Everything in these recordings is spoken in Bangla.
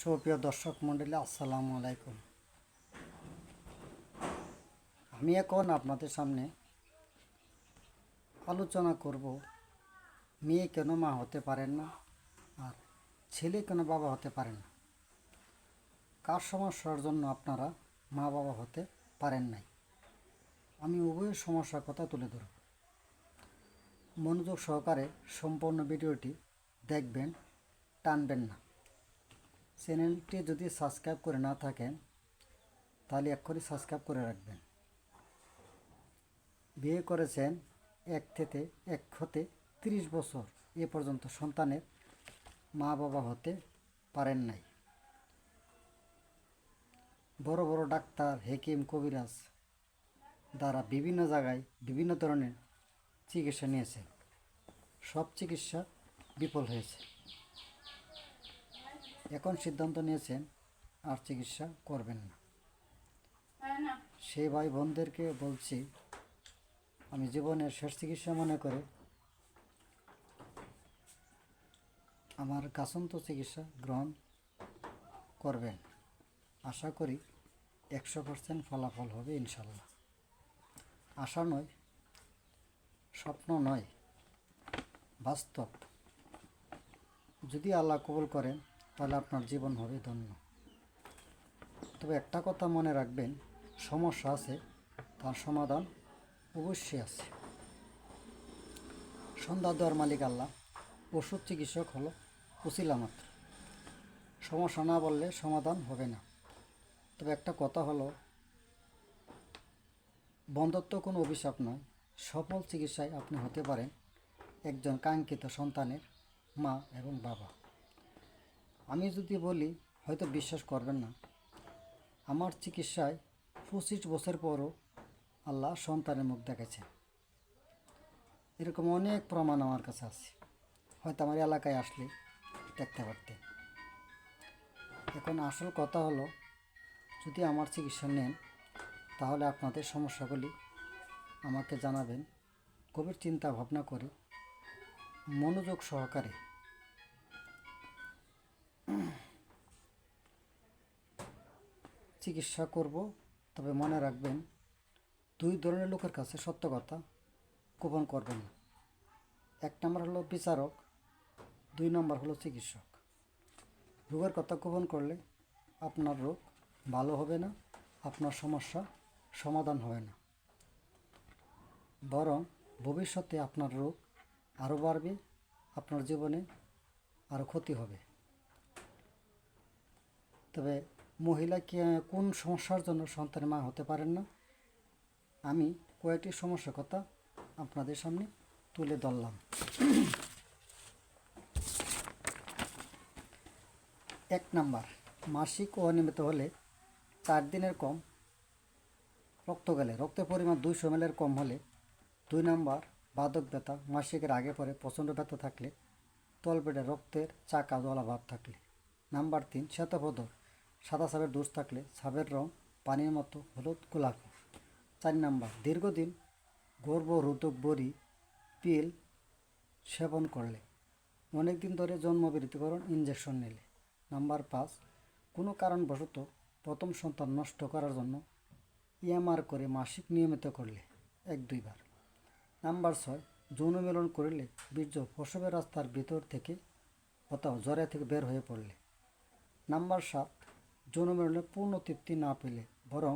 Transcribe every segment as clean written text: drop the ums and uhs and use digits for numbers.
সুপ্রিয় দর্শক মণ্ডলী, আসসালামু আলাইকুম। আমি এখন আপনাদের সামনে আলোচনা করব মেয়ে কেন মা হতে পারেন না আর ছেলে কেন বাবা হতে পারেন না। কার সমস্যার জন্য আপনারা মা বাবা হতে পারেন নাই, আমি উভয়ের সমস্যার কথা তুলে ধরব। মনোযোগ সহকারে সম্পূর্ণ ভিডিওটি দেখবেন, টানবেন না। চ্যানেলটি যদি সাবস্ক্রাইব করে না থাকেন তাহলে এক্ষুনি সাবস্ক্রাইব করে রাখবেন। বিয়ে করেছেন এক হতে 30 বছর এ পর্যন্ত সন্তানের মা বাবা হতে পারেন নাই। বড় বড় ডাক্তার, হেকিম, কবিরাজ দ্বারা বিভিন্ন জায়গায় বিভিন্ন ধরনের চিকিৎসা নিয়েছে, সব চিকিৎসা বিফল হয়েছে। এখন সিদ্ধান্ত নিয়েছেন আর চিকিৎসা করবেন না। সেই ভাই বোনদেরকে বলছি, আমি জীবনের শেষ চিকিৎসা মনে করে আমার কাছন্ত চিকিৎসা গ্রহণ করবেন। আশা করি 100% ফলাফল হবে ইনশাল্লাহ। আশা নয়, স্বপ্ন নয়, বাস্তব। যদি আল্লাহ কবুল করেন তাহলে আপনার জীবন হবে ধন্য। তবে একটা কথা মনে রাখবেন, সমস্যা আছে, তার সমাধান অবশ্যই আছে। সন্ধ্যা দেওয়ার মালিক আল্লাহ, ওষুধ চিকিৎসক হলো উসিলা মাত্র। সমস্যা না বললে সমাধান হবে না। তবে একটা কথা হলো, বন্ধ্যত্ব কোনো অভিশাপ নয়। সফল চিকিৎসায় আপনি হতে পারেন একজন কাঙ্ক্ষিত সন্তানের মা এবং বাবা। আমি যদি বলি হয়তো বিশ্বাস করবেন না, আমার চিকিৎসায় 25 বছর পরও আল্লাহ সন্তানের মুখ দেখেছে। এরকম অনেক প্রমাণ আমার কাছে আছে, হয়তো আমার এলাকায় আসলে দেখতে পারতেন। এখন আসল কথা হলো, যদি আমার চিকিৎসা নেন তাহলে আপনাদের সমস্যাগুলি আমাকে জানাবেন। গভীর চিন্তা ভাবনা করে মনোযোগ সহকারে চিকিৎসা করব। তবে মনে রাখবেন, 2 ধরনের লোকের কাছে সত্য কথা গোপন করবেন না। 1 নম্বর হলো বিচারক, 2 নম্বর হলো চিকিৎসক। রোগের কথা গোপন করলে আপনার রোগ ভালো হবে না, আপনার সমস্যা সমাধান হবে না, বরং ভবিষ্যতে আপনার রোগ আরও বাড়বে, আপনার জীবনে আরও ক্ষতি হবে। তবে মহিলা কোন সমস্যার জন্য সন্তানের মা হতে পারেন না, আমি কয়েকটি সমস্যার কথা আপনাদের সামনে তুলে ধরলাম। 1 নাম্বার, মাসিক অনিয়মিত হলে 4 দিনের কম রক্ত গেলে, রক্তের পরিমাণ 200 ml কম হলে। 2 নাম্বার, বাদক ব্যথা, মাসিকের আগে পরে প্রচণ্ড ব্যথা থাকলে, তলপেটে রক্তের চাকা দলা ভাব থাকলে। নাম্বার 3, শ্বেতপদর, সাদা সাপের দোষ থাকলে, সাপের রং পানির মতো হলুদ গোলাপি। 4 নাম্বার, দীর্ঘদিন গর্ভরোধক বড়ি পিল সেবন করলে, অনেক দিন ধরে জন্মবিরতিকরণ ইঞ্জেকশন নিলে। নাম্বার 5, কোনো কারণবশত প্রথম সন্তান নষ্ট করার জন্য ইএমআর করে মাসিক নিয়মিত করলে 1-2 বার। নাম্বার 6, যৌন মিলন করলে বীর্য প্রসবের রাস্তার ভিতর থেকে অথবা জরায়ু থেকে বের হয়ে পড়লে। নাম্বার 7, যৌন মিলনে পূর্ণ তৃপ্তি না পেলে, বরং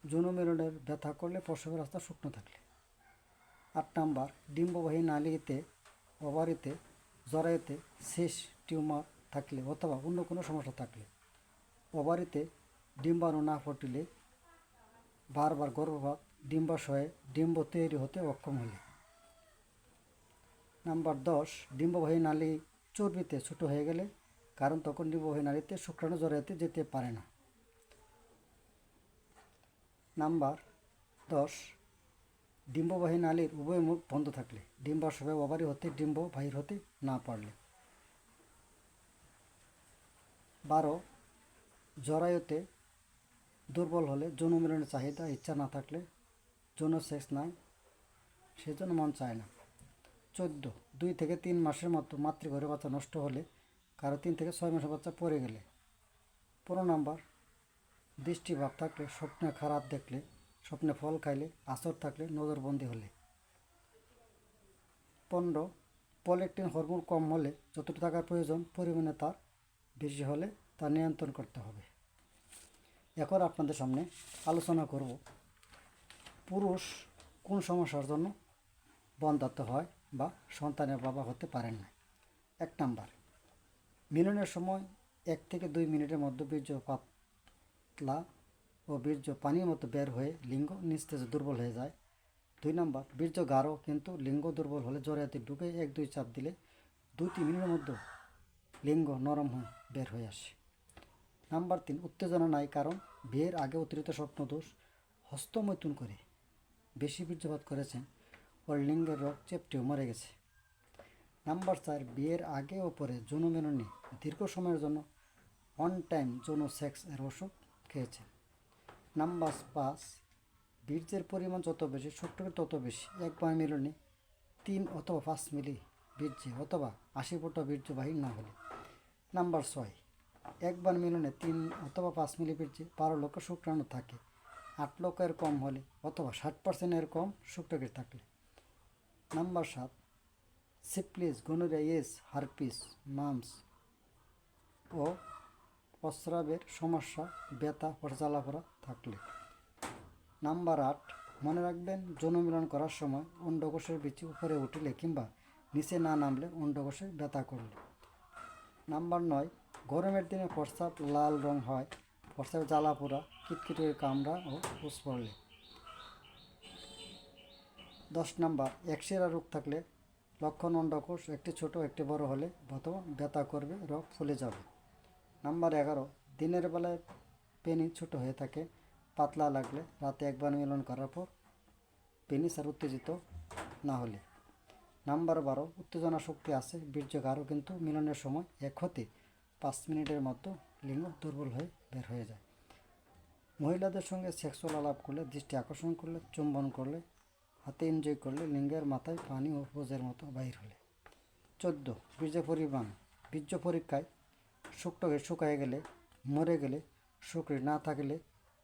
যৌন মিলনের ব্যথা করলে প্রসবের রাস্তা শুকনো থাকলে। 8 নাম্বার, ডিম্ববাহী নালীতে, ওভারিতে, জরায়ুতে সিস্ট টিউমার থাকলে অথবা অন্য কোনো সমস্যা থাকলে। ওভারিতে ডিম্বাণু না ফুটলে, বারবার গর্ভপাত, ডিম্বাশয়ে ডিম্ব তৈরি হতে অক্ষম হলে। নাম্বার 10, ডিম্ববাহী নালী চর্বিতে ছোটো হয়ে গেলে, কারণ তখন ডিম্ববাহী নালীতে শুক্রাণু জরায়ুতে যেতে পারে না। নাম্বার 10, ডিম্ববাহী নালীর উভয় মুখ বন্ধ থাকলে, ডিম্বাশয়ে ওভারি হতে ডিম্ব বাহির হতে না পারলে। 12, জরায়ুতে দুর্বল হলে, যৌন মিলনের চাহিদা ইচ্ছা না থাকলে, যৌন সেক্স নাই, সেজন্য মন চায় না। 14, 2 থেকে 3 মাসের মতো মাতৃগর্ভে বাচ্চা নষ্ট হলে, কারো 3 থেকে 6 মাসের বাচ্চা পড়ে গেলে। 15 নাম্বার, দৃষ্টিভাব থাকলে, স্বপ্নে খারাপ দেখলে, স্বপ্নে ফল খাইলে, আসর থাকলে, নজরবন্দি হলে। 15, প্রোল্যাক্টিন হরমোন কম হলে, যতটুকু থাকার প্রয়োজন পরিমাণে তার বেশি হলে তা নিয়ন্ত্রণ করতে হবে। এখন আপনাদের সামনে আলোচনা করব পুরুষ কোন সমস্যার জন্য বন্ধ্যাত্ব হয় বা সন্তানের বাবা হতে পারেন না। 1 নাম্বার, মিলনের সময় 1 থেকে 2 মিনিটের মধ্যে বীর্য পাতলা ও বীর্য পানির মতো বের হয়ে লিঙ্গ নিস্তেজ দুর্বল হয়ে যায়। 2 নাম্বার, বীর্য গাঢ় কিন্তু লিঙ্গ দুর্বল হলে জরায়ুতে ঢুকে 1-2 চাপ দিলে 2-3 মিনিটের মধ্যে লিঙ্গ নরম হয়ে বের হয়ে আসে। নাম্বার 3, উত্তেজনা নাই কারণ বিয়ের আগে অতিরিক্ত স্বপ্নদোষ, হস্তমৈথুন করে বেশি বীর্যপাত করেছেন, ওর লিঙ্গের রোগ চেপটেও মরে গেছে। নাম্বার 4, বিয়ের আগে ও পরে যৌন মিলনে দীর্ঘ সময়ের জন্য অন টাইম যৌন সেক্স এর ওষুধ খেয়েছেন। নাম্বার 5, বীর্যের পরিমাণ যত বেশি শুক্রাণু তত বেশি, একবার মিলনে 3 অথবা 5 মিলি বীর্যে অথবা 80 ফুটা বীর্য বাহির না হলে। নাম্বার 6, একবার মিলনে 3 অথবা 5 মিলি বীর্যে 12 লক্ষ শুক্রাণু থাকে, 8 লক্ষের কম হলে অথবা 60% কম শুক্রাণু থাকলে। Number 7, syphilis, gonorrhoea, AIDS, herpes, mumps ও প্রস্রাবের সমস্যা, ব্যথা ও জ্বালাপোড়া থাকলে। নাম্বার 8, মনে রাখবেন যৌন মিলন করার সময় অন্ডকোষের বিচি উপরে উঠলে কিংবা নিচে না নামলে অন্ডকোষে ব্যথা করলে। নাম্বার 9, গরমের দিনে প্রস্রাব লাল রং হয়, প্রস্রাবে জ্বালাপোড়া, কিটকিটের কামড়া ও পুষ পড়লে। 10 নাম্বার, একশেরা রোগ থাকলে লক্ষণ অন্ডকোষ একটি ছোট একটি বড় হলে অথবা ব্যথা করবে, রোগ ফুলে যাবে। নাম্বার 11, দিনের বেলায় পেনিস ছোট হয়ে থাকে, পাতলা লাগলে, রাতে একবার মিলন করার পর পেনিস আর উত্তেজিত না হলে। নাম্বার 12, উত্তেজনা শক্তি আছে, বীর্য গাঢ় কিন্তু মিলনের সময় 1 হতে 5 মিনিটের মধ্যে লিঙ্গ দুর্বল হয়ে বের হয়ে যায়। মহিলাদের সঙ্গে সেক্সুয়াল আলাপ করলে, দৃষ্টি আকর্ষণ করলে, চুম্বন করলে, হাতে এনজয় করলে, লিঙ্গের মাথায় পানি ও বোঝের মতো বাহির হলে। 14, বীর্য পরীক্ষায় শুক্রাণু শুকায় গেলে, মরে গেলে, শুক্রাণু না থাকলে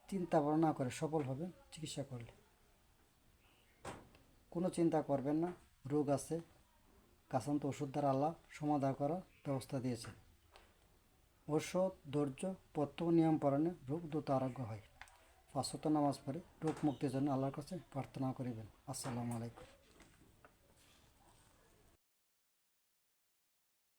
চিন্তা ভাবনা না করে সফল হবে চিকিৎসা করলে। কোনো চিন্তা করবেন না, রোগ আছে, কাছান্ত ওষুধ দ্বারা আল্লাহ সমাধান করার ব্যবস্থা দিয়েছে। ঔষধ, ধৈর্য, পথ্য নিয়ম পালনে রোগ দ্রুত আরোগ্য হয়। 5 ওয়াক্ত নামাজ পড়ে রোগ মুক্তির জন্য আল্লাহর কাছে প্রার্থনা করিবেন। আসসালামু আলাইকুম।